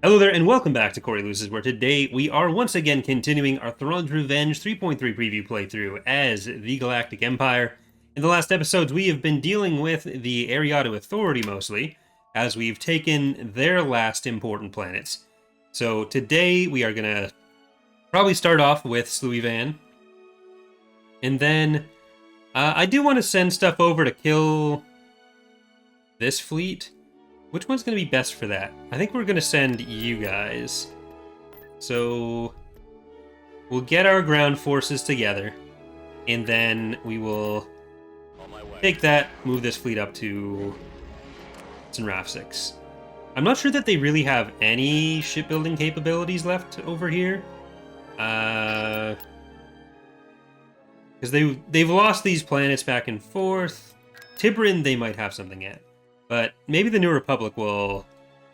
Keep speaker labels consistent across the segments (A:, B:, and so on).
A: Hello there, and welcome back to Corey Loses, where today we are once again continuing our Thrawn's Revenge 3.3 preview playthrough as the Galactic Empire. In the last episodes, we have been dealing with the Ariado Authority mostly, as we've taken their last important planets. So today we are going to probably start off with Sluivan, and then I do want to send stuff over to kill this fleet. Which one's going to be best for that? I think we're going to send you guys. So we'll get our ground forces together, and then we will take that, move this fleet up to Raf 6. I'm not sure that they really have any shipbuilding capabilities left over here. Because they've lost these planets back and forth. Tiburon, they might have something at. But maybe the New Republic will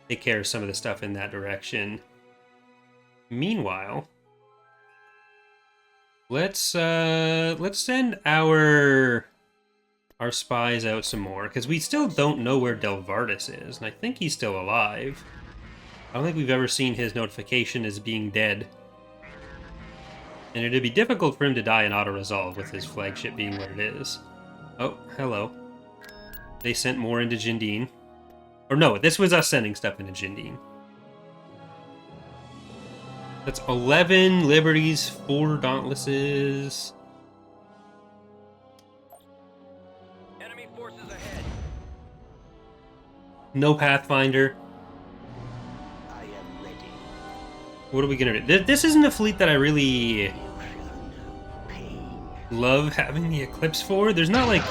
A: take care of some of the stuff in that direction. Meanwhile, let's send our spies out some more, because we still don't know where Delvardis is, and I think he's still alive. I don't think we've ever seen his notification as being dead. And it'd be difficult for him to die in auto-resolve with his flagship being what it is. Oh, hello. They sent more into Jindin. Or no, this was us sending stuff into Jindin. That's 11 Liberties, 4 Dauntlesses.
B: Enemy forces ahead.
A: No Pathfinder.
B: I am ready.
A: What are we gonna do? This isn't a fleet that I really love having the Eclipse for. There's not like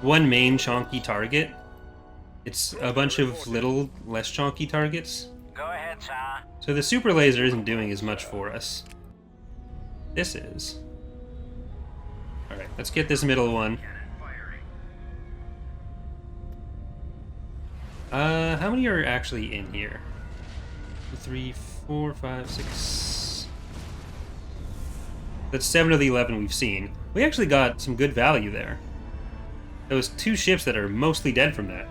A: one main chonky target. It's a bunch of little, less chonky targets.
B: Go ahead, sir.
A: So the super laser isn't doing as much for us. This is. Alright, let's get this middle one. How many are actually in here? 3, 4, 5, 6. That's 7 of the 11 we've seen. We actually got some good value there. Those 2 ships that are mostly dead from that.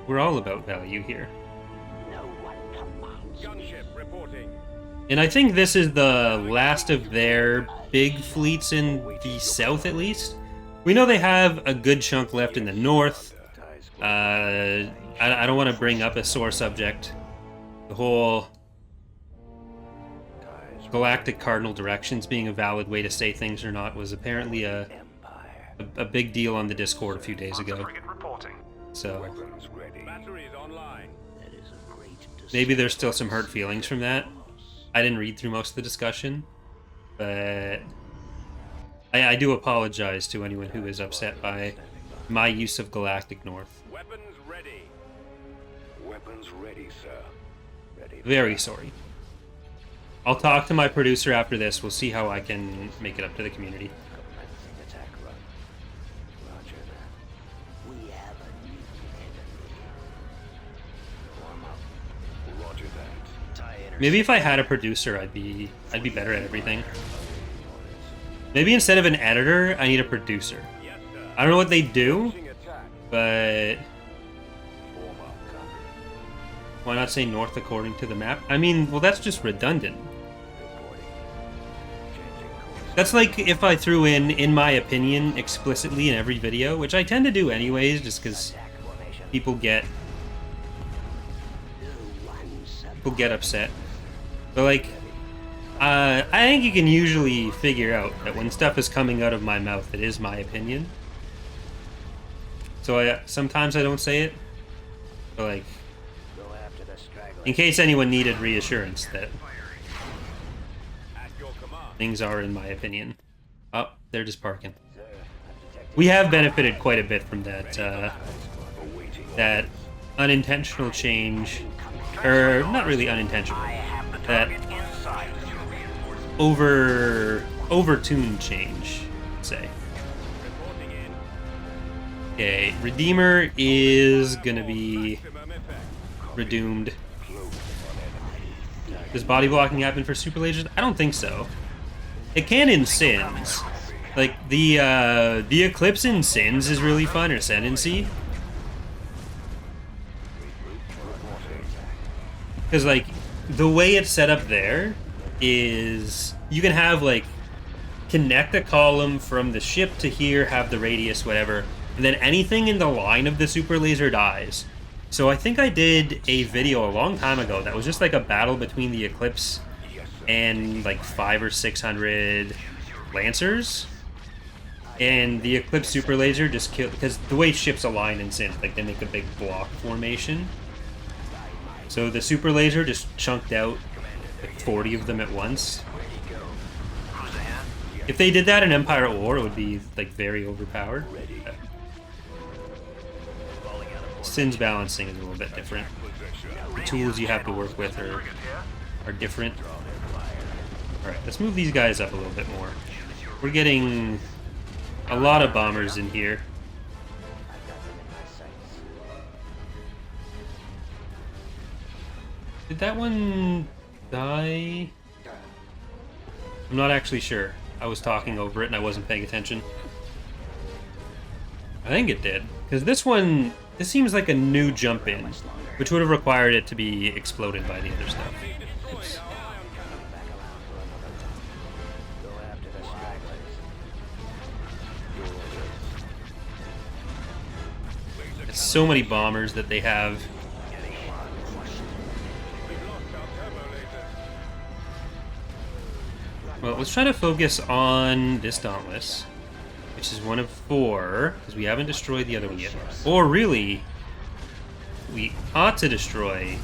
A: We're all about value here.
B: No one commands. Gunship reporting.
A: And I think this is the last of their big fleets in the south, at least. We know they have a good chunk left in the north. I don't want to bring up a sore subject. The whole Galactic Cardinal Directions being a valid way to say things or not was apparently a big deal on the Discord a few days ago. So maybe there's still some hurt feelings from that. I didn't read through most of the discussion, but I do apologize to anyone who is upset by my use of Galactic North.
B: Weapons ready. Weapons ready, sir. Ready.
A: Very sorry. I'll talk to my producer after this. We'll see how I can make it up to the community.
B: Attack run. Roger that. We have a new enemy. Warm up. Roger that. Tie
A: Maybe if I had a producer, I'd be better at everything. Maybe instead of an editor, I need a producer. I don't know what they do, but why not say north according to the map? I mean, well, that's just redundant. That's like if I threw in my opinion, explicitly in every video, which I tend to do anyways, just because people get upset. But like, I think you can usually figure out that when stuff is coming out of my mouth, it is my opinion. So sometimes I don't say it, but like, in case anyone needed reassurance that things are in my opinion. Oh, they're just parking. We have benefited quite a bit from that, that unintentional change, or not really unintentional, that over-tuned change, say. Okay, Redeemer is gonna be redoomed. Does body blocking happen for super lasers? I don't think so. It can in Sins. Like, the Eclipse in Sins is really fun, or Ascendancy. Because, like, the way it's set up there is you can have, like, connect a column from the ship to here, have the radius, whatever, and then anything in the line of the super laser dies. So I think I did a video a long time ago that was just like a battle between the Eclipse and like 500 or 600 Lancers. And the Eclipse super laser just killed, because the way ships align in synth, like they make a big block formation. So the super laser just chunked out like 40 of them at once. If they did that in Empire at War, it would be like very overpowered. Sin's balancing is a little bit different. The tools you have to work with are different. Alright, let's move these guys up a little bit more. We're getting a lot of bombers in here. Did that one die? I'm not actually sure. I was talking over it and I wasn't paying attention. I think it did. Because this one, this seems like a new jump in, which would have required it to be exploded by the other stuff. Oops. There's so many bombers that they have. Well, let's try to focus on this Dauntless, which is one of 4, because we haven't destroyed the other one yet. Or really, we ought to destroy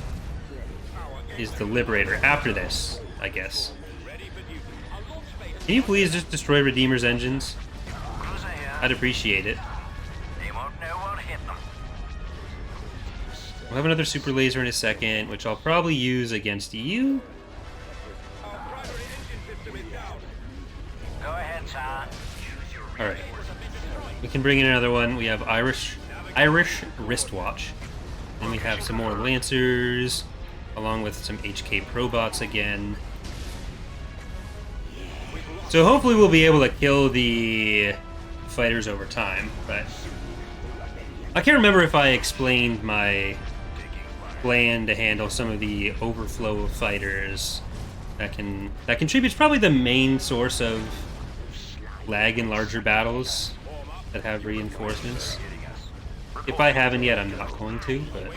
A: is the Liberator after this, I guess. Can you please just destroy Redeemer's engines? I'd appreciate it. We'll have another super laser in a second, which I'll probably use against you. Alright. We can bring in another one. We have Irish Wristwatch. And we have some more Lancers, along with some HK Probots again. So hopefully we'll be able to kill the fighters over time, but I can't remember if I explained my plan to handle some of the overflow of fighters that contributes probably the main source of lag in larger battles that have reinforcements. If I haven't yet, I'm not going to, but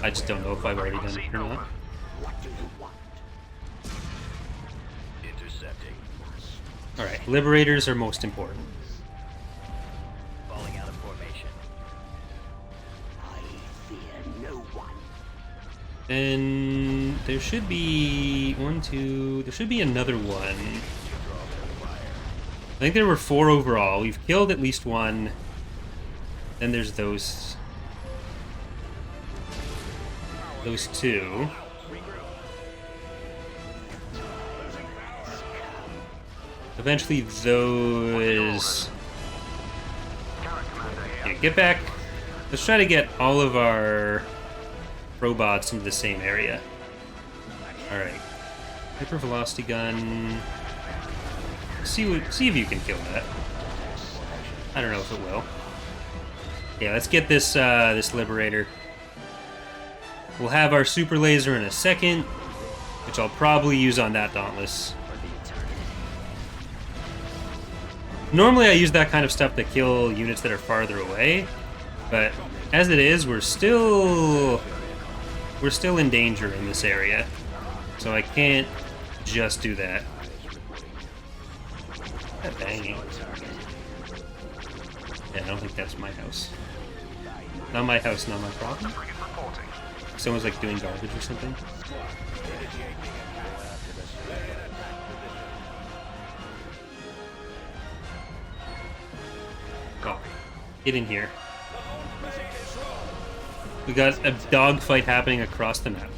A: I just don't know if I've already done it or not. Alright, Liberators are most important. And there should be there should be another one. I think there were 4 overall. We've killed at least one. Then there's those 2. Eventually those... Yeah, get back. Let's try to get all of our robots into the same area. Alright. Hypervelocity gun. See if you can kill that. I don't know if it will. Yeah, let's get this this Liberator. We'll have our super laser in a second, which I'll probably use on that Dauntless. Normally I use that kind of stuff to kill units that are farther away, but as it is, we're still in danger in this area, so I can't just do that. That banging. Yeah, I don't think that's my house. Not my house, not my problem. Someone's like doing garbage or something. Oh, get in here. We got a dogfight happening across the map.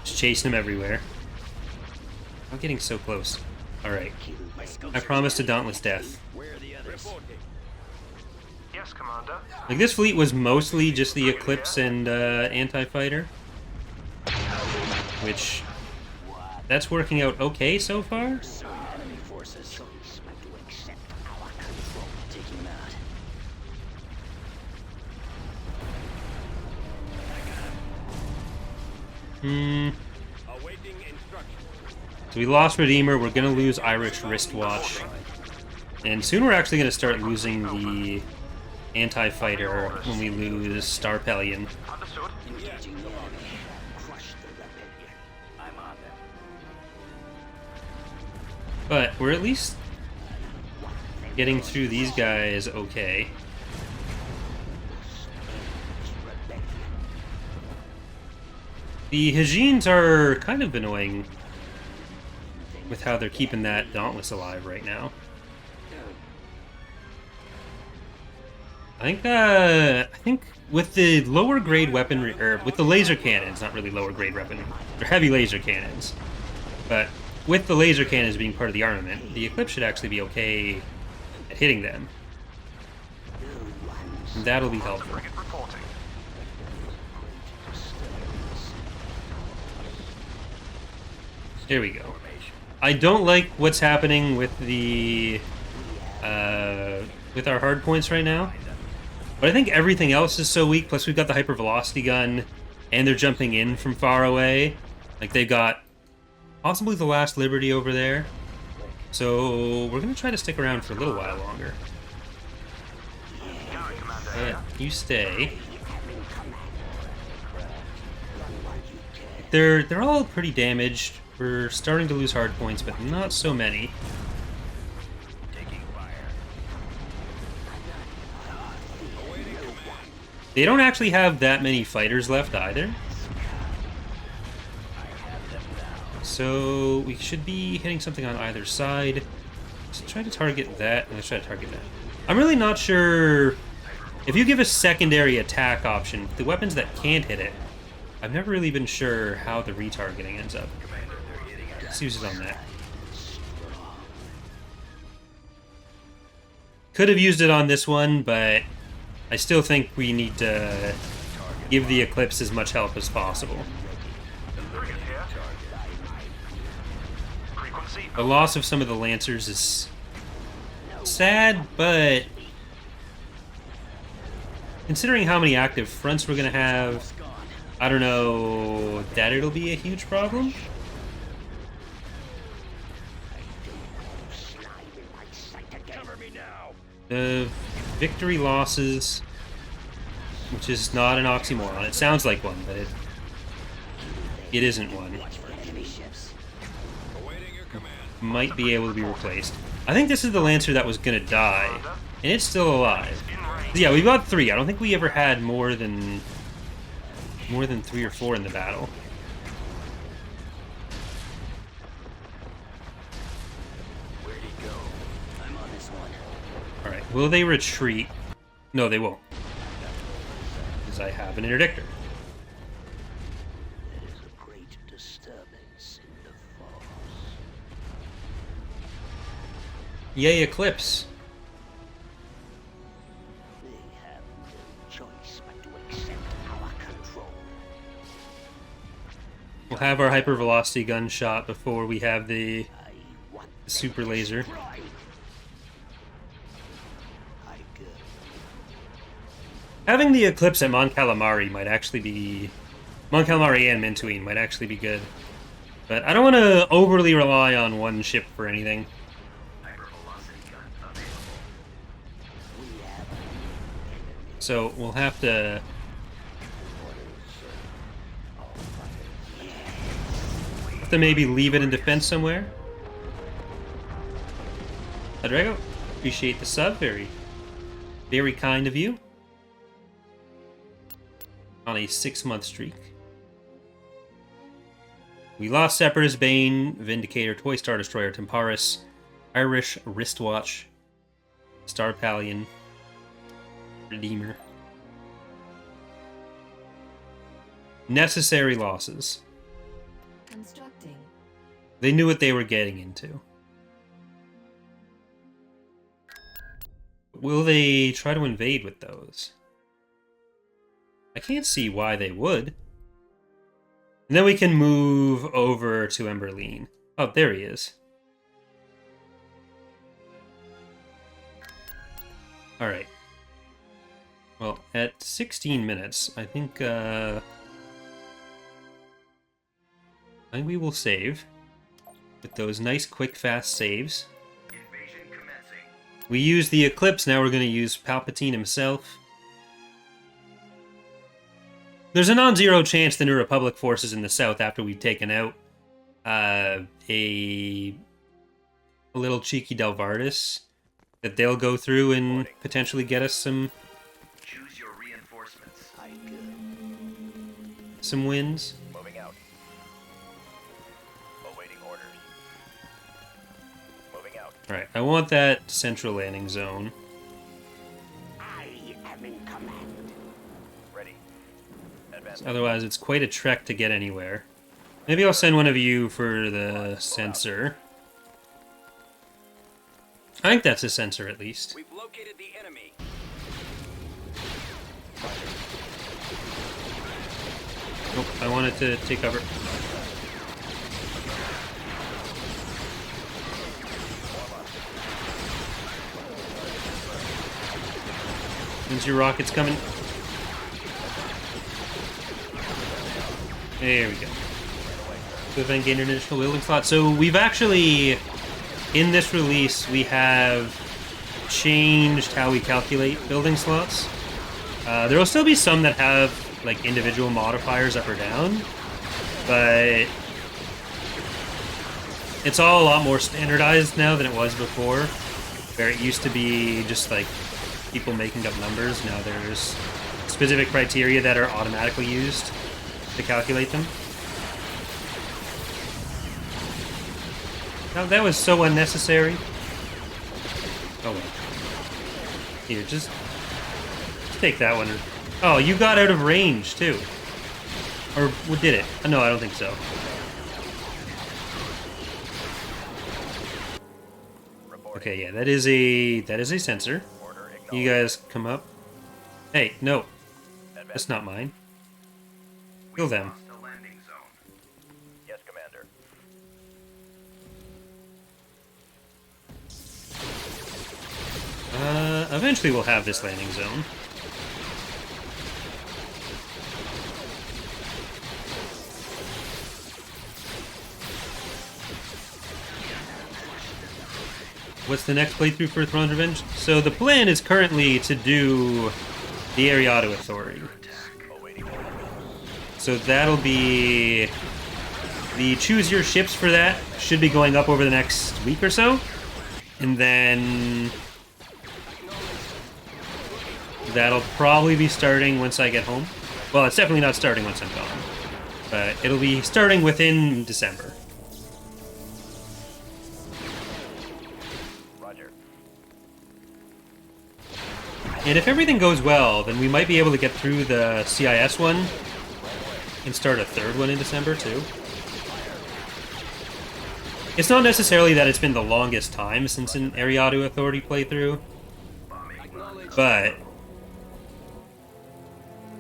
A: Just chasing them everywhere. I'm getting so close. Alright. I promised a dauntless death.
C: Yes, Commander.
A: Like, this fleet was mostly just the Eclipse and Anti-Fighter. Which... that's working out okay so far? Hmm.
B: Awaiting instructions.
A: So we lost Redeemer. We're gonna lose Irish Wristwatch, and soon we're actually gonna start losing the anti-fighter when we lose Star Pellion.
C: Understood.
B: Engaging the enemy. Crush the rebellion. I'm on them.
A: But we're at least getting through these guys okay. The Hajines are kind of annoying with how they're keeping that Dauntless alive right now. I think with the lower grade weaponry, or with the laser cannons, not really lower grade weaponry, they're heavy laser cannons. But with the laser cannons being part of the armament, the Eclipse should actually be okay at hitting them. And that'll be helpful.
C: Frigate reporting.
A: There we go. I don't like what's happening with the with our hard points right now, but I think everything else is so weak. Plus, we've got the hypervelocity gun, and they're jumping in from far away. Like they've got possibly the last Liberty over there, so we're gonna try to stick around for a little while longer. You stay. They're all pretty damaged. We're starting to lose hard points, but not so many.
B: Taking fire.
A: They don't actually have that many fighters left either. So we should be hitting something on either side. Let's try to target that, and let's try to target that. I'm really not sure if you give a secondary attack option, the weapons that can't hit it. I've never really been sure how the retargeting ends up. Let's use it on that. Could have used it on this one, but I still think we need to give the Eclipse as much help as possible.
C: Frigate here. Frequency.
A: The loss of some of the Lancers is sad, but considering how many active fronts we're going to have, I don't know that it'll be a huge problem.
B: Cover me now.
A: The victory losses, which is not an oxymoron. It sounds like one, but it isn't one.
B: Awaiting your command.
A: Might be able to be replaced. I think this is the Lancer that was going to die, and it's still alive. Yeah, we've got 3. I don't think we ever had more than 3 or 4 in the battle.
B: Where'd he go? I'm on this one.
A: Alright, will they retreat? No, they won't. Because I have an interdictor.
B: There is a great disturbance in the force.
A: Yay, Eclipse.
B: They have no choice but to accept our control.
A: We'll have our hypervelocity gun shot before we have the
B: I want
A: super laser.
B: destroyed. I go.
A: Having the Eclipse at Mon Calamari might actually be... Mon Calamari and Mentuine might actually be good. But I don't want to overly rely on one ship for anything. So we'll have to... maybe leave it in defense somewhere. Drago, appreciate the sub. Very, very kind of you. On a 6-month streak. We lost Separatist Bane, Vindicator, Toy Star Destroyer, Temparis, Irish Wristwatch, Star Pallion, Redeemer. Necessary losses.
D: Constructing.
A: They knew what they were getting into. Will they try to invade with those? I can't see why they would. And then we can move over to Emberline. Oh, there he is. Alright. Well, at 16 minutes, I think, And we will save with those nice, quick, fast saves.
C: Invasion commencing.
A: We use the Eclipse, now we're going to use Palpatine himself. There's a non-zero chance the New Republic forces in the south, after we've taken out a little cheeky Delvardis, that they'll go through and potentially get us some
C: Choose your reinforcements.
A: some wins.
C: Moving out. Awaiting orders. Moving out.
A: All right, I want that central landing zone.
B: I am in command.
C: Ready. Advance.
A: Otherwise, it's quite a trek to get anywhere. Maybe I'll send one of you for the sensor. I think that's a sensor, at least.
E: We've located the enemy.
A: Oh, I wanted to take cover. When's your rockets coming? There we go. So then gain an additional building slot. So we've actually, in this release, we have changed how we calculate building slots. There will still be some that have like individual modifiers up or down, but it's all a lot more standardized now than it was before, where it used to be just like people making up numbers. Now there's specific criteria that are automatically used to calculate them. Now, that was so unnecessary. Oh well. Here, just take that one. Oh, you got out of range too. Or did it? No, I don't think so. Okay, yeah, that is a sensor. You guys come up. Hey, no. That's not mine. Kill them.
C: The landing zone. Yes, Commander.
A: Eventually we'll have this landing zone. What's the next playthrough for Thrawn's Revenge? So the plan is currently to do the Ariado Authority. So that'll be... The choose your ships for that should be going up over the next week or so. And then... That'll probably be starting once I get home. Well, it's definitely not starting once I'm gone. But it'll be starting within December.
C: Roger.
A: And if everything goes well, then we might be able to get through the CIS one and start a third one in December, too. It's not necessarily that it's been the longest time since an Ariado Authority playthrough, but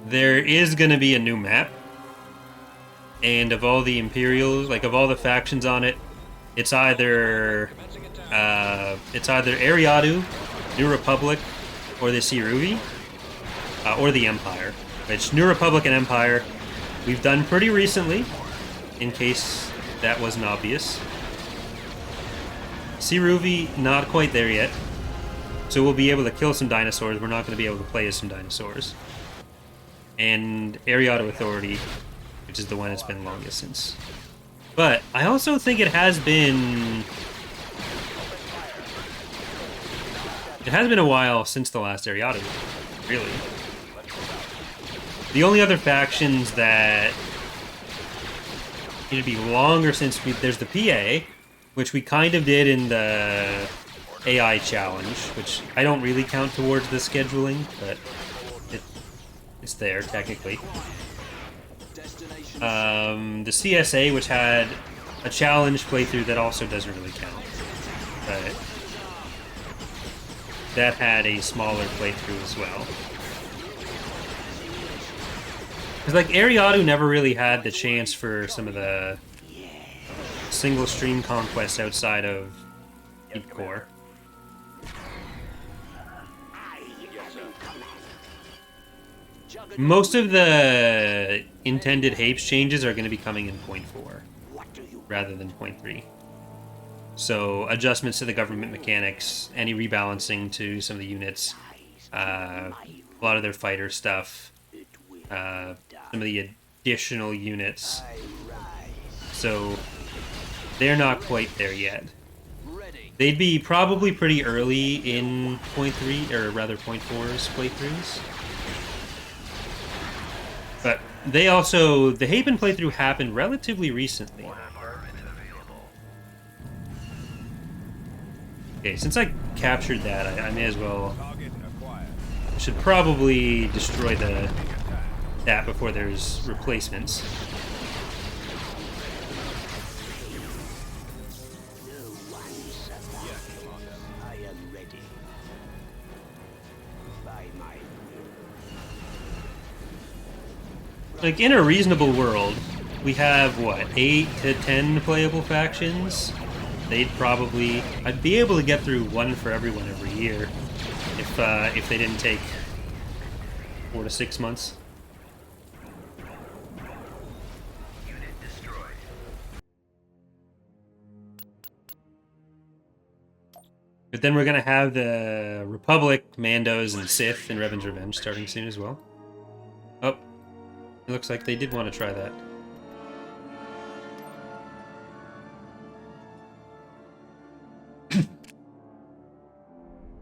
A: there is going to be a new map, and of all the Imperials, like of all the factions on it, it's either Ariado, New Republic, or the Siruvi, or the Empire. Which New Republic and Empire we've done pretty recently, in case that wasn't obvious. Siruvi, not quite there yet. So we'll be able to kill some dinosaurs. We're not going to be able to play as some dinosaurs. And Ariado Authority, which is the one it's been longest since. But I also think it has been... It has been a while since the last Ariado, really. The only other factions that... It'd be longer since there's the PA, which we kind of did in the AI challenge, which I don't really count towards the scheduling, but it's there, technically. The CSA, which had a challenge playthrough that also doesn't really count. But that had a smaller playthrough as well. Because, like, Ariado never really had the chance for some of the single stream conquests outside of Deep Core. Most of the intended Hapes changes are going to be coming in .4. rather than 0.3. So adjustments to the government mechanics, any rebalancing to some of the units, a lot of their fighter stuff, some of the additional units. So they're not quite there yet. They'd be probably pretty early in 0.3, or rather 0.4's playthroughs. But they also, the Haven playthrough happened relatively recently. Okay, since I captured that, I may as well... I should probably destroy that before there's replacements. Like, in a reasonable world, we have, what, 8 to 10 playable factions? I'd be able to get through one for everyone every year if they didn't take 4 to 6 months.
C: Unit destroyed.
A: But then we're gonna have the Republic, Mandos, and Sith in Revan's Revenge starting soon as well. Oh, it looks like they did want to try that.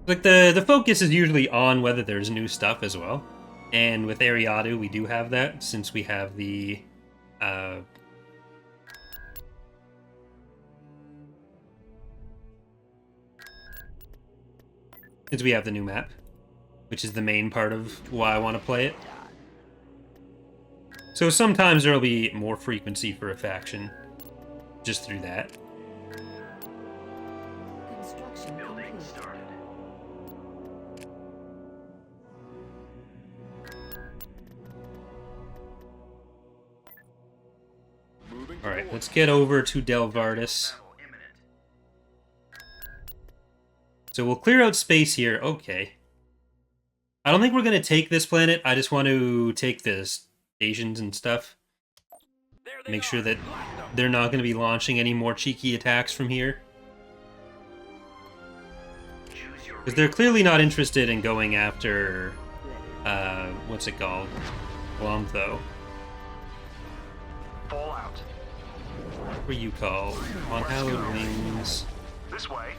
A: Like, the focus is usually on whether there's new stuff as well. And with EaW, we do have that, since we have the... since we have the new map, which is the main part of why I want to play it. So sometimes there'll be more frequency for a faction, just through that.
D: Construction
C: Building
D: complete.
C: started.
A: Alright, let's get over to Delvardis.
C: Battle imminent.
A: So we'll clear out space here. Okay. I don't think we're going to take this planet. I just want to take the stations and stuff. Make sure that they're not going to be launching any more cheeky attacks from here.
C: Choose your
A: Because they're clearly not interested in going after... what's it called? Glomtho.
C: fallout.
A: What were you called? On Hallowed Wings.
C: This way.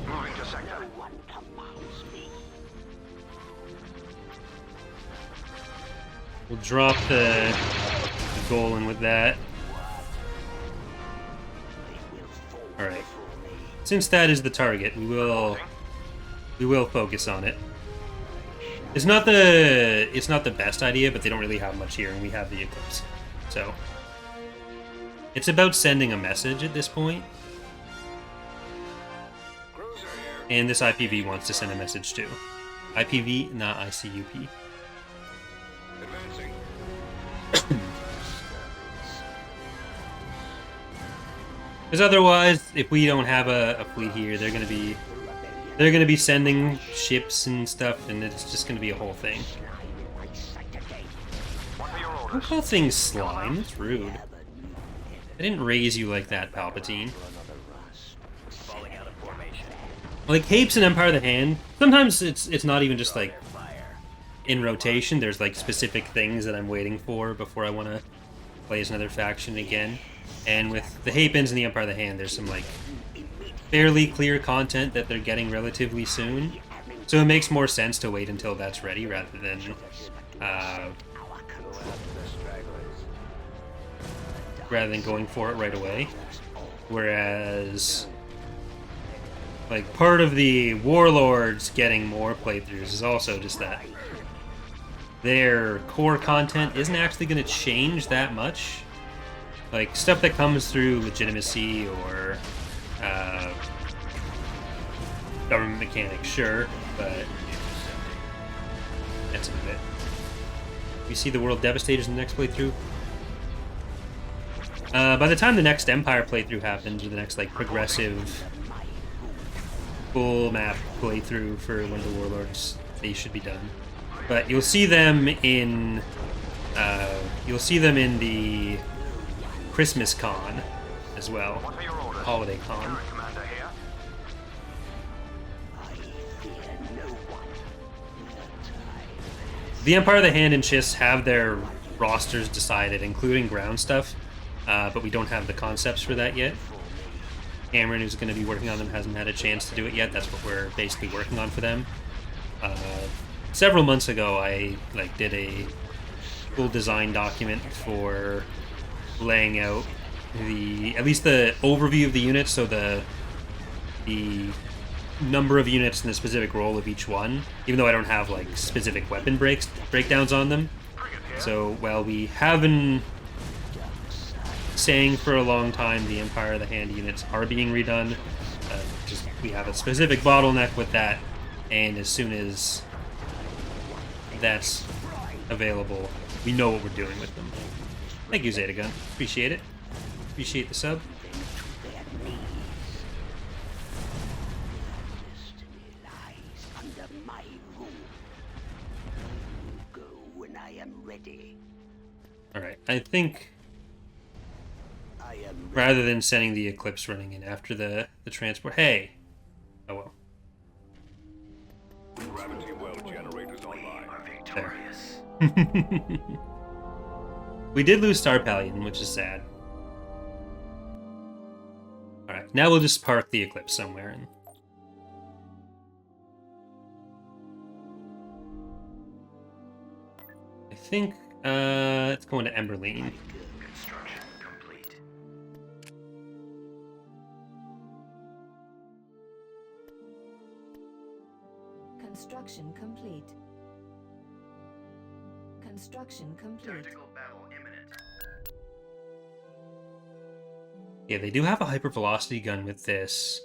C: Moving to sector.
B: One commands me.
A: We'll drop the Golan with that.
B: They will fall
A: Alright.
B: before me.
A: Since that is the target, we will focus on it. It's not the best idea, but they don't really have much here, and we have the Eclipse. So it's about sending a message at this point. And this IPV wants to send a message too. IPV, not ICUP. Because otherwise, if we don't have a fleet here, they're gonna be sending ships and stuff, and it's just gonna be a whole thing. Don't call things slime. That's rude. I didn't raise you like that, Palpatine.
C: Falling out of formation.
A: Like Hapes and Empire of the Hand, sometimes it's not even just like in rotation. There's like specific things that I'm waiting for before I want to play as another faction again. And with the Hapens and the Empire of the Hand, there's some like fairly clear content that they're getting relatively soon. So it makes more sense to wait until that's ready rather than going for it right away. Whereas, like, part of the Warlords getting more playthroughs is also just that their core content isn't actually going to change that much. Like, stuff that comes through legitimacy or government mechanics, sure, but that's about it. We see the World Devastators in the next playthrough. By the time the next Empire playthrough happens, or the next, like, progressive full map playthrough for one of the Warlords, they should be done. But you'll see them in the Christmas Con as well.
C: What are your orders?
A: Holiday Con.
C: Carrier commander here.
B: I fear no one. The time
A: The Empire of the Hand and Chiss have their rosters decided, including ground stuff, but we don't have the concepts for that yet. Cameron, who's going to be working on them, hasn't had a chance to do it yet. That's what we're basically working on for them. Several months ago, I did a full design document for laying out at least the overview of the units, so the number of units and the specific role of each one, even though I don't have like specific weapon breakdowns on them. So while we have been saying for a long time the Empire of the Hand units are being redone, we have a specific bottleneck with that, and as soon as that's available, we know what we're doing with them. Thank you, Zetagun. Appreciate it. Appreciate the sub.
B: their knees. Destiny lies under my rule. Go when I am ready.
A: Alright, I think
B: I am ready.
A: rather than sending the Eclipse running in after the transport... Hey! Oh well.
C: Gravity well generators online.
A: There.
C: Victorious.
A: We did lose Star Pallion, which is sad. Alright, now we'll just park the Eclipse somewhere. And... I think it's going to Emberline.
C: Construction complete.
D: Construction complete. Construction complete.
C: battle imminent.
A: Yeah, they do have a hypervelocity gun with this.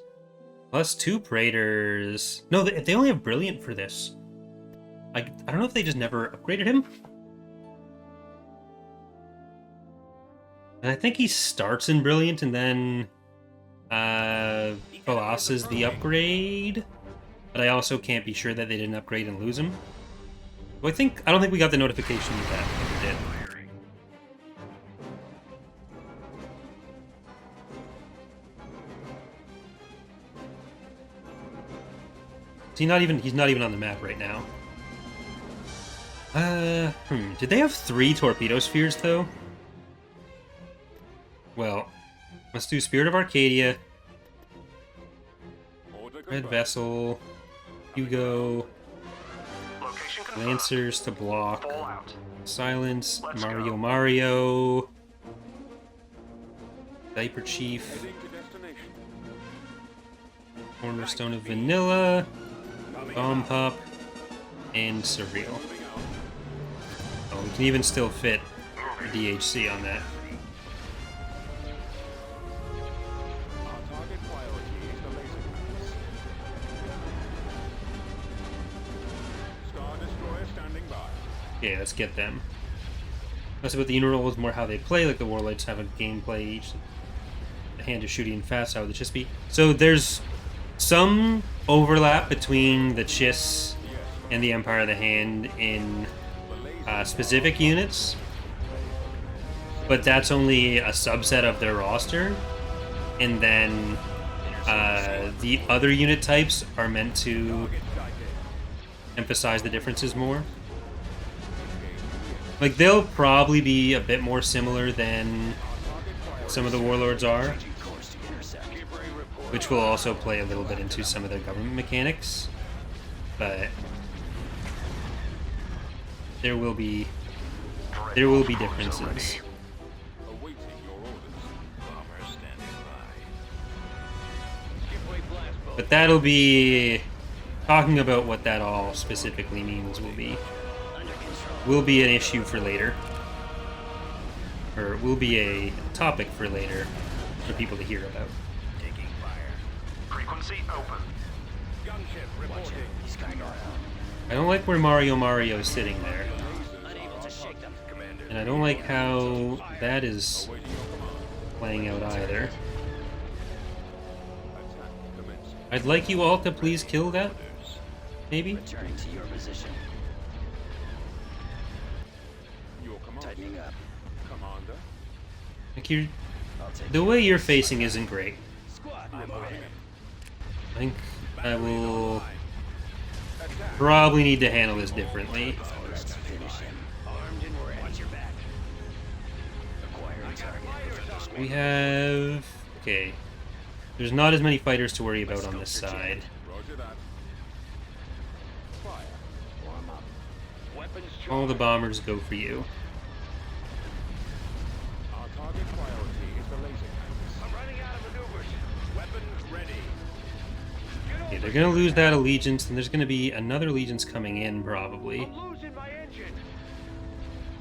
A: Plus 2 Praetors. No, they only have Brilliant for this. I don't know if they just never upgraded him. And I think he starts in Brilliant and then Veloz is the upgrade. But I also can't be sure that they didn't upgrade and lose him. Well, I don't think we got the notification of that. We did. He's not even on the map right now. Did they have 3 torpedo spheres though? Well, let's do Spirit of Arcadia, Red Vessel, Hugo,
C: Location confirmed.
A: Lancers to block,
C: Fallout.
A: Silence,
C: Let's
A: Mario
C: go.
A: Mario, Diaper Chief, Cornerstone of Vanilla, Bomb Pop, and Surreal. Oh, we can even still fit a DHC on that. Yeah, let's get them. That's about the unit roles, more how they play, like the Warlords have a gameplay each. The Hand is shooting fast, how would the Chiss be? So there's some overlap between the Chiss and the Empire of the Hand in specific units, but that's only a subset of their roster. And then the other unit types are meant to emphasize the differences more. Like, they'll probably be a bit more similar than some of the Warlords are, which will also play a little bit into some of their government mechanics, but there will be differences. But that'll be talking about what that all specifically means will be an issue for later, or will be a topic for later for people to hear about.
C: Taking fire. Frequency open. Gunship reporting.
A: I don't like where Mario is sitting there,
C: Unable to shake them. Commander.
A: and I don't like how that is playing out either. I'd like you all to please kill that, maybe?
B: Returning to your position. Tightening up.
C: Commander.
A: Like the way you're facing isn't great. I think I will probably need to handle this differently. We have... Okay. There's not as many fighters to worry about on this side. All the bombers go for you. Okay, they're gonna lose that allegiance, and there's gonna be another allegiance coming in, probably.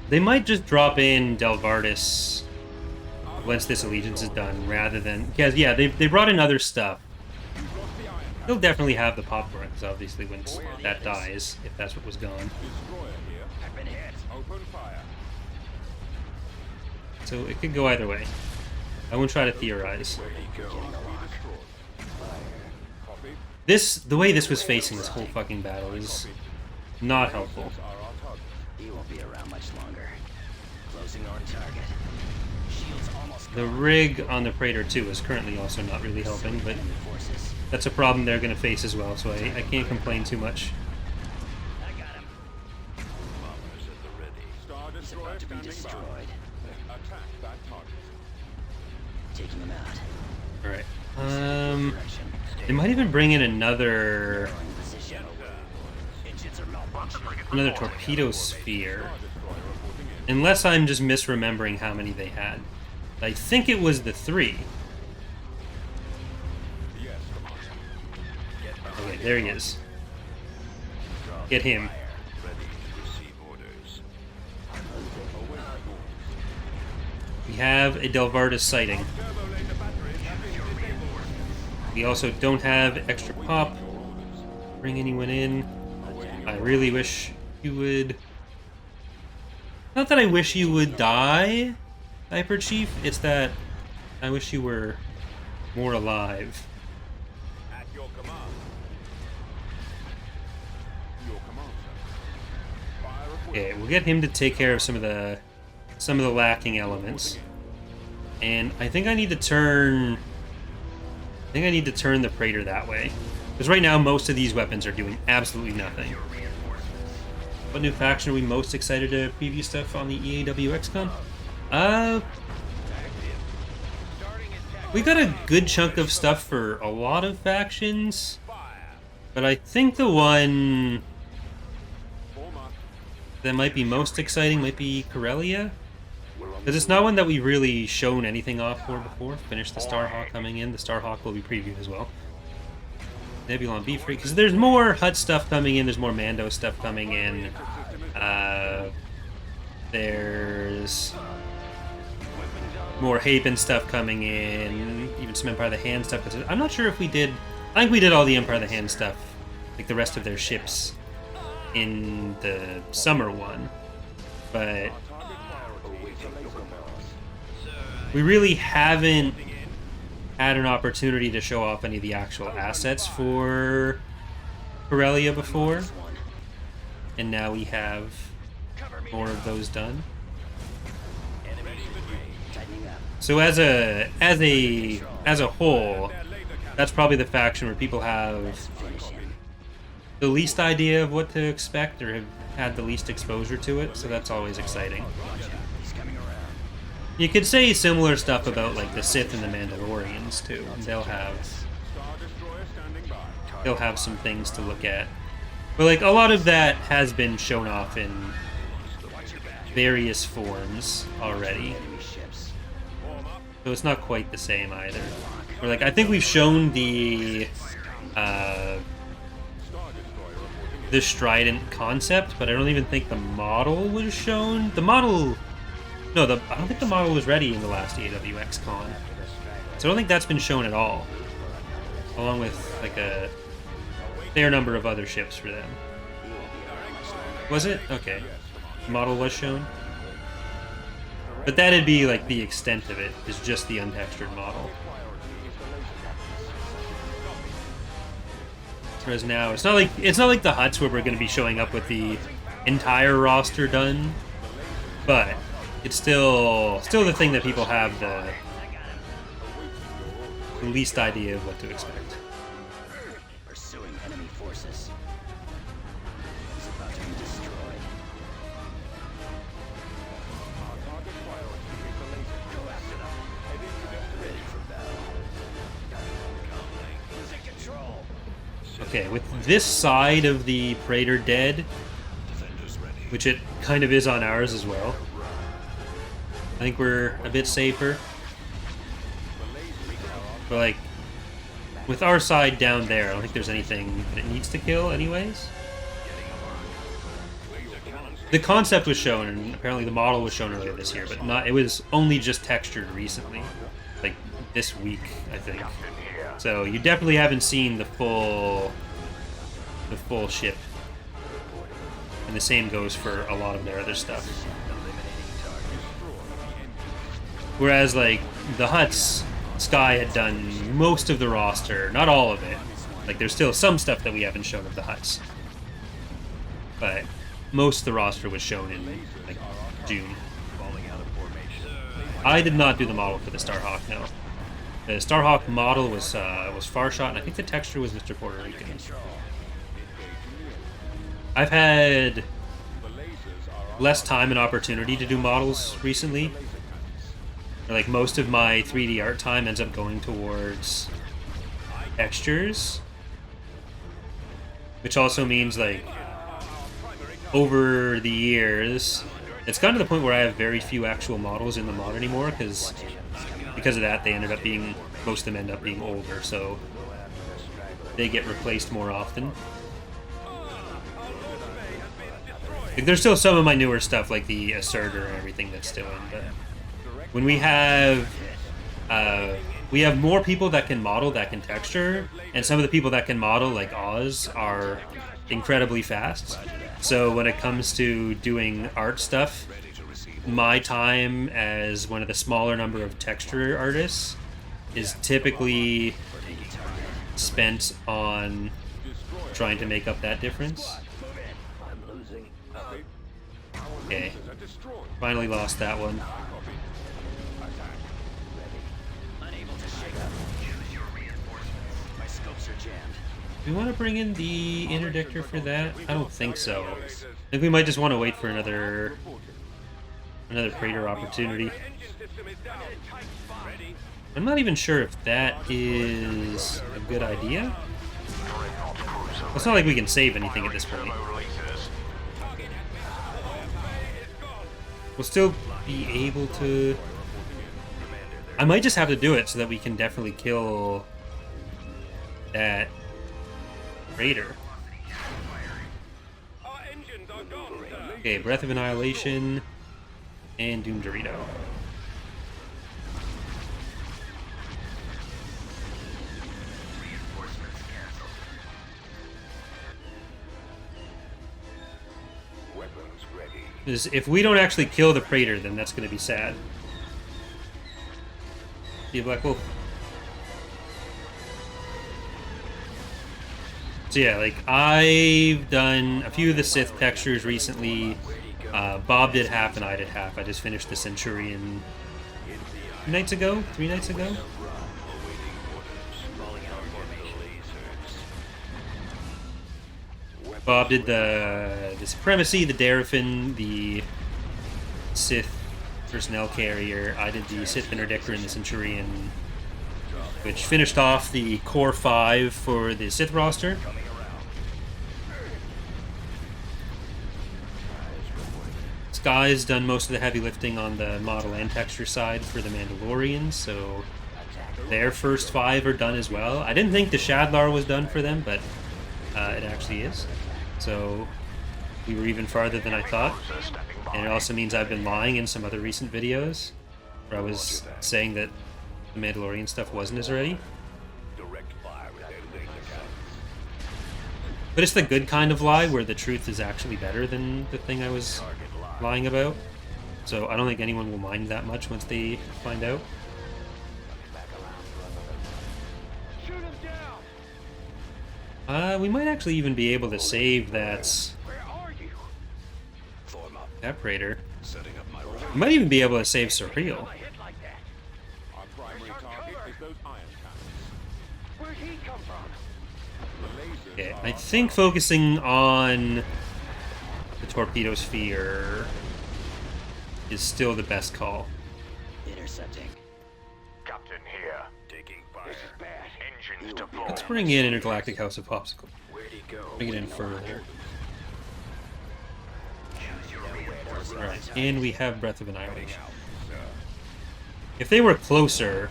A: They might just drop in Delvardis once this allegiance is done, rather than... Because, yeah, they brought in other stuff. They'll definitely have the popcorn, because obviously once that dies, if that's what was gone. So it could go either way. I won't try to theorize. The way this was facing this whole fucking battle is not helpful.
B: He won't be around much longer. Closing on target. Shields almost
A: The rig on the Praetor 2 is currently also not really helping, but that's a problem they're going to face as well, so I can't complain too much.
B: I got him. He's about to be destroyed. Taking him out.
A: Alright. They might even bring in another torpedo sphere. Unless I'm just misremembering how many they had. I think it was the 3. Okay, there he is. Get him. We have a Delvardis sighting. We also don't have extra pop. Bring anyone in. I really wish you would... Not that I wish you would die, Hyper Chief. It's that I wish you were more alive.
C: At your command. Your command, sir. Fire at will.
A: Okay, we'll get him to take care of some of the lacking elements. And I think I need to turn... the Praetor that way. Because right now, most of these weapons are doing absolutely nothing. What new faction are we most excited to preview stuff on the EaW XCon? We got a good chunk of stuff for a lot of factions. But I think the one that might be most exciting might be Corellia. Because it's not one that we've really shown anything off for before. Finish the Starhawk coming in. The Starhawk will be previewed as well. Nebulon B Free. Because there's more Hut stuff coming in. There's more Mando stuff coming in. There's more Haven stuff coming in. Even some Empire of the Hand stuff. I'm not sure if we did... I think we did all the Empire of the Hand stuff. Like the rest of their ships. In the summer one. But... we really haven't had an opportunity to show off any of the actual assets for Corellia before. And now we have more of those done. So as a whole, that's probably the faction where people have the least idea of what to expect or have had the least exposure to it, so that's always exciting. You could say similar stuff about like the Sith and the Mandalorians too. They'll have some things to look at. But like a lot of that has been shown off in various forms already. So it's not quite the same either. Or like I think we've shown the Strident concept, but I don't even think the model was shown. The model... No, I don't think the model was ready in the last EaW XCon. So I don't think that's been shown at all. Along with, like, a fair number of other ships for them. Was it? Okay. The model was shown. But that'd be, like, the extent of it, is just the untextured model. Whereas now, it's not like the Huts where we're going to be showing up with the entire roster done, but it's still the thing that people have the least idea of what to expect.
B: Pursuing enemy forces. It's about to be destroyed.
C: Our target priority is the laser.
B: Go after them. Ready for battle. Losing control.
A: Okay, with this side of the Praetor dead, which it kind of is on ours as well, I think we're a bit safer. But like, with our side down there, I don't think there's anything that it needs to kill anyways. The concept was shown, and apparently the model was shown earlier this year, but not. It was only just textured recently, like this week, I think. So you definitely haven't seen the full ship. And the same goes for a lot of their other stuff. Whereas, like, the Huts, Sky had done most of the roster, not all of it. Like, there's still some stuff that we haven't shown of the Huts. But most of the roster was shown in, like, June. I did not do the model for the Starhawk, no. The Starhawk model was Farshot, and I think the texture was Mr. Puerto Rican. I've had less time and opportunity to do models recently. Like, most of my 3D art time ends up going towards textures. Which also means, like, over the years, it's gotten to the point where I have very few actual models in the mod anymore, because of that, they ended up being, most of them end up being older, so they get replaced more often. Like, there's still some of my newer stuff, like the Asserter and everything that's still in, but when we have more people that can model, that can texture, and some of the people that can model, like Oz, are incredibly fast. So when it comes to doing art stuff, my time as one of the smaller number of texture artists is typically spent on trying to make up that difference. Okay, finally lost that one. Do we want to bring in the interdictor for that? I don't think so. I think we might just want to wait for another Praetor opportunity. I'm not even sure if that is a good idea. It's not like we can save anything at this point. We'll still be able to... I might just have to do it so that we can definitely kill that Raider. Okay, Breath of Annihilation and Doom Dorito. Because if we don't actually kill the Praetor, then that's going to be sad. See you, Black Wolf. So yeah, like, I've done a few of the Sith textures recently. Bob did half and I did half. I just finished the Centurion 3 nights ago? Bob did the Supremacy, the Daraphin, the Sith Personnel Carrier. I did the Sith Interdictor and the Centurion, which finished off the Core 5 for the Sith roster. Sky's done most of the heavy lifting on the model and texture side for the Mandalorians, so their first 5 are done as well. I didn't think the Shadlar was done for them, but it actually is. So we were even farther than I thought. And it also means I've been lying in some other recent videos where I was saying that the Mandalorian stuff wasn't as ready. But it's the good kind of lie where the truth is actually better than the thing I was lying about. So I don't think anyone will mind that much once they find out. We might actually even be able to save that That Praetor.
C: Setting up my
A: I might even be able to save Surreal.
C: Our primary target is those ion cannons.
E: Where'd he come from?
C: The lasers
A: Okay,
C: are
A: I think focusing on the torpedo sphere is still the best call.
B: Intercepting.
E: Captain here.
C: taking fire.
E: This is bad. Engines deployed.
A: Let's bring in Intergalactic House of Popsicle.
C: Where'd he go?
A: Bring it in further.
E: Choose your readers.
A: Alright, and we have Breath of Annihilation.
C: Out, sir.
A: If they were closer,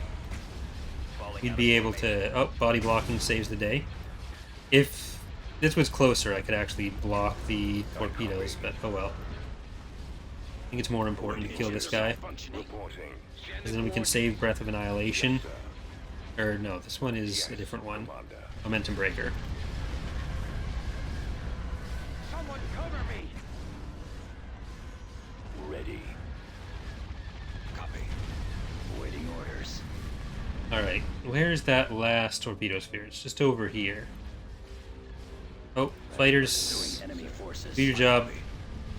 A: we'd be able to... Oh, body blocking saves the day. If this was closer, I could actually block the torpedoes, but oh well. I think it's more important to kill this guy,
B: Functioning.
C: Reporting.
A: because then we can save Breath of Annihilation. Or no, this one is a different one.
C: Commander.
A: Momentum Breaker.
E: Someone cover me.
C: Ready. Copy.
B: Waiting orders.
A: Alright, where's that last torpedo sphere? It's just over here. Oh, fighters.
B: Pursuing enemy forces.
A: Do your job.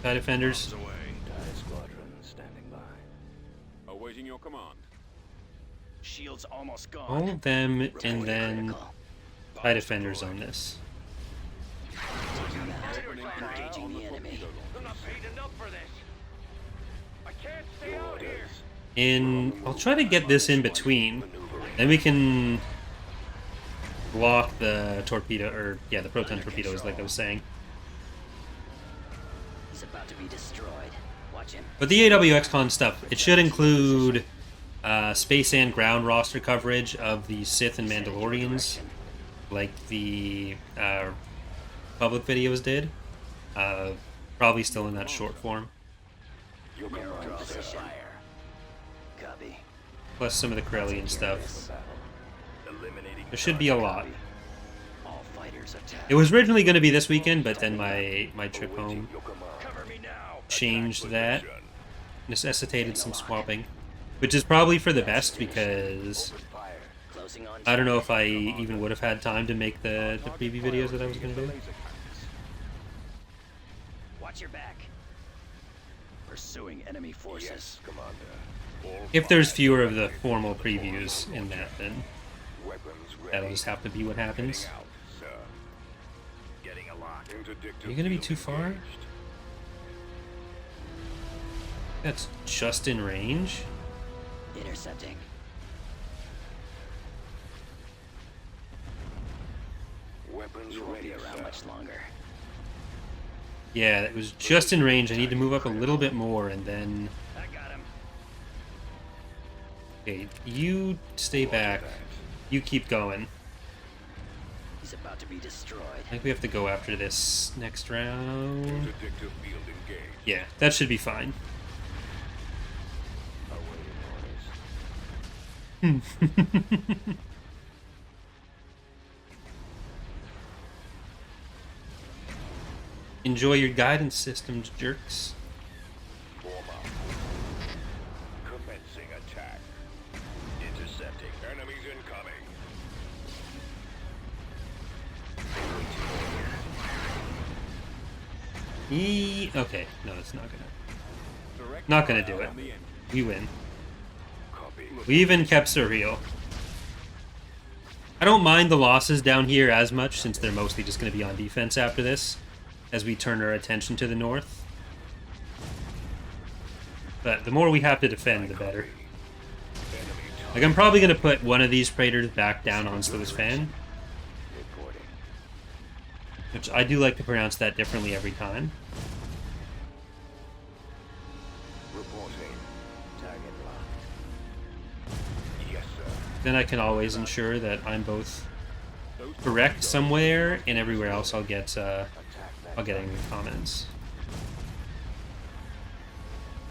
A: TIE defenders.
C: Away.
B: TIE squadron standing by.
C: Awaiting your command.
B: Shields almost gone.
A: All of them, and
B: Reporting
A: then
B: critical.
A: TIE defenders on this.
B: Engaging the enemy.
E: I'm not paid enough for this. I can't stay out here.
A: And I'll try to get this in between. Then we can block the torpedo, or yeah, the proton torpedoes, like I was saying.
B: He's about to be destroyed. Watch him.
A: But the AWXCon stuff, it should include space and ground roster coverage of the Sith and Mandalorians, like the public videos did. Probably still in that short form.
C: Your
B: Narrow
C: command, sir.
B: position. Copy.
A: Plus some of the Corellian stuff.
C: Eliminating
A: There should be a lot.
B: All fighters attack.
A: It was originally going to be this weekend, but then my trip home
C: your command.
E: Cover me now.
A: changed that. Necessitated some swapping. Which is probably for the best, because
C: Fire.
B: Closing on.
A: I don't know if I even would have had time to make the preview videos that I was going to do.
C: Laser cannons.
B: Watch your back. Pursuing enemy forces.
C: Yes, Commander. All
A: If there's
C: fire.
A: fewer of the formal previews in that, then
C: Weapons ready.
A: that'll just have to be what happens.
C: Heading out, sir. Getting a lock. Interdictive
A: Are you gonna be
C: field
A: too far?
C: engaged.
A: That's just in range.
B: Intercepting.
C: Weapons
B: You won't
C: ready,
B: be around
C: sir.
B: much longer.
A: Yeah, it was just in range. I need to move up a little bit more, and then...
B: I got him.
A: Okay, you stay back. You keep going.
B: He's about to be destroyed.
A: I think we have to go after this next round.
C: Interdictive field engaged.
A: Yeah, that should be fine.
C: Awaiting orders.
A: Enjoy your guidance systems, jerks.
C: Form up. Commencing attack. Intercepting. Enemies incoming.
A: Okay, no, it's not gonna.
C: Direct
A: Not gonna
C: fire
A: do it.
C: on the engine.
A: We win.
C: Copy.
A: We even kept Surreal. I don't mind the losses down here as much, since they're mostly just going to be on defense after this, as we turn our attention to the north. But the more we have to defend, the better.
C: Enemy
A: Like, I'm probably going to put one of these Praetors back down on Sluice Fan,
C: reporting.
A: which I do like to pronounce that differently every time.
C: Reporting. Target locked. Yes, sir.
A: Then I can always ensure that I'm both
C: Those
A: correct somewhere, and everywhere else I'll get
C: attack that
A: angry comments.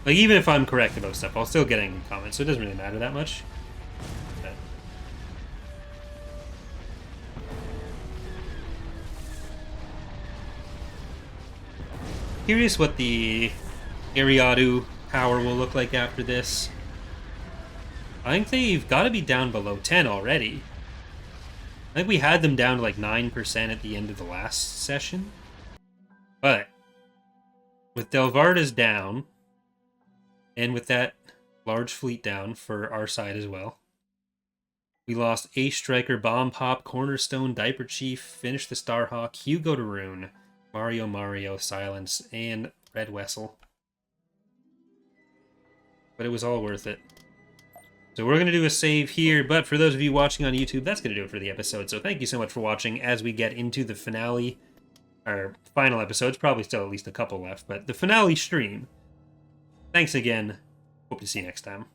A: Like, even if I'm correct about stuff, I'll still get angry comments, so it doesn't really matter that much. But... Curious what the Ariadu power will look like after this. I think they've got to be down below 10 already. I think we had them down to like 9% at the end of the last session. But with Delvardas down, and with that large fleet down for our side as well, we lost Ace Striker, Bomb Pop, Cornerstone, Diaper Chief, Finish the Starhawk, Hugo de Rune, Mario, Silence, and Red Wessel. But it was all worth it. So we're going to do a save here, but for those of you watching on YouTube, that's going to do it for the episode. So thank you so much for watching as we get into the finale, our final episodes, probably still at least a couple left, but the finale stream. Thanks again. Hope to see you next time.